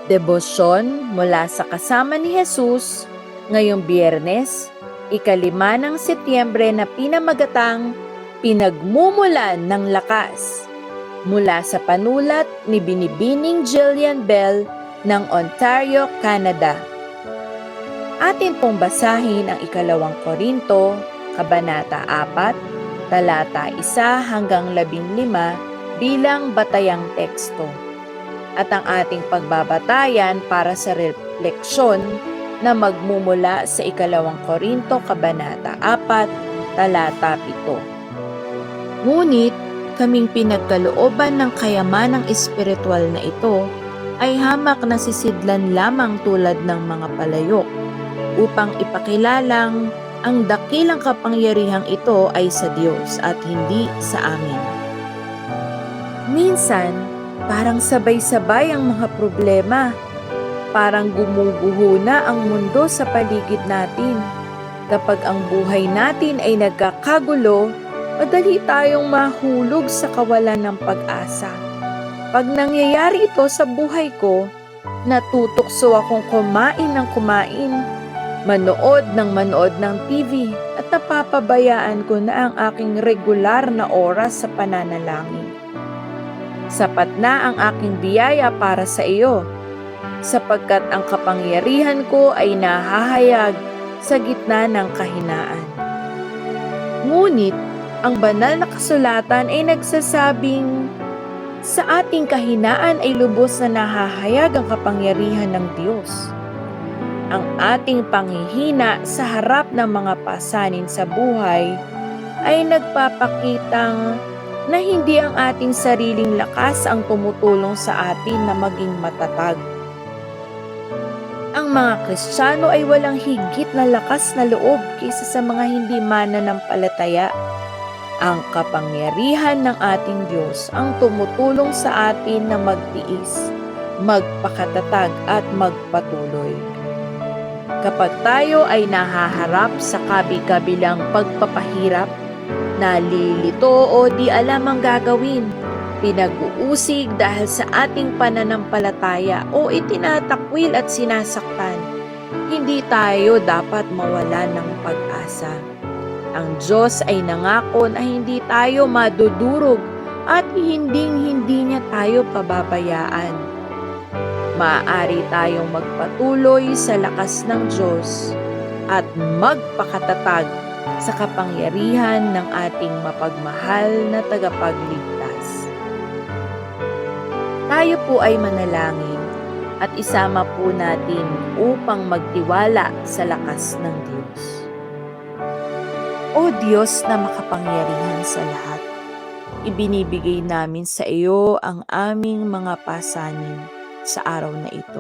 Debosyon mula sa kasama ni Jesus ngayong Biyernes, 5 ng Setyembre na pinamagatang Pinagmumulan ng Lakas, mula sa panulat ni Binibining Jillian Bell ng Ontario, Canada. Atin pong basahin ang 2 Korinto, Kabanata 4, talata 1 hanggang 15 bilang batayang teksto. At ang ating pagbabatayan para sa refleksyon na magmumula sa 2 Korinto, Kabanata 4, talata 7. Ngunit kaming pinagkalooban ng kayamanang espiritual na ito ay hamak na sisidlan lamang tulad ng mga palayok, upang ipakilalang ang dakilang kapangyarihang ito ay sa Diyos at hindi sa amin. Minsan, parang sabay-sabay ang mga problema. Parang gumuguho na ang mundo sa paligid natin. Kapag ang buhay natin ay nagkakagulo, madali tayong mahulog sa kawalan ng pag-asa. Pag nangyayari ito sa buhay ko, natutokso akong kumain ng kumain, manood ng TV, at napapabayaan ko na ang aking regular na oras sa pananalangin. Sapat na ang aking biyaya para sa iyo, sapagkat ang kapangyarihan ko ay nahahayag sa gitna ng kahinaan. Ngunit, ang banal na kasulatan ay nagsasabing, sa ating kahinaan ay lubos na nahahayag ang kapangyarihan ng Diyos. Ang ating panghihina sa harap ng mga pasanin sa buhay ay nagpapakitang na hindi ang ating sariling lakas ang tumutulong sa atin na maging matatag. Ang mga Kristiyano ay walang higit na lakas na loob kaysa sa mga hindi mananampalataya. Ang kapangyarihan ng ating Diyos ang tumutulong sa atin na magtiis, magpakatatag at magpatuloy. Kapag tayo ay nahaharap sa kabi-kabilang pagpapahirap, nalilito o di alam ang gagawin, pinag-uusig dahil sa ating pananampalataya o itinatakwil at sinasaktan, hindi tayo dapat mawala ng pag-asa. Ang Diyos ay nangako na hindi tayo madudurog at hindi niya tayo pababayaan. Maaari tayong magpatuloy sa lakas ng Diyos at magpakatatag sa kapangyarihan ng ating mapagmahal na tagapagligtas. Tayo po ay manalangin at isama po natin upang magtiwala sa lakas ng Diyos. O Diyos na makapangyarihan sa lahat, ibinibigay namin sa iyo ang aming mga pasanin sa araw na ito.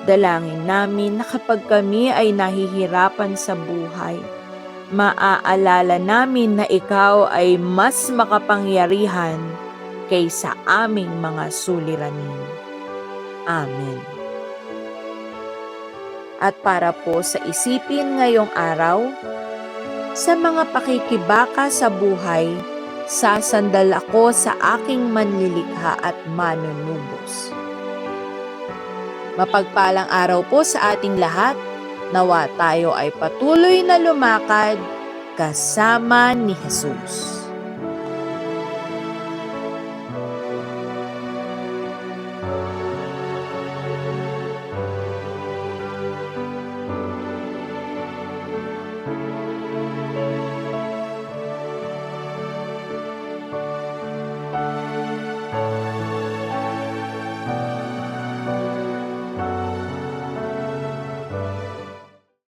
Dalangin namin na kapag kami ay nahihirapan sa buhay, maaalala namin na ikaw ay mas makapangyarihan kaysa aming mga suliranin. Amen. At para po sa isipin ngayong araw, sa mga pakikibaka sa buhay, sasandal ako sa aking manlilikha at manunubos. Mapagpalang araw po sa ating lahat. Nawa tayo ay patuloy na lumakad kasama ni Jesus.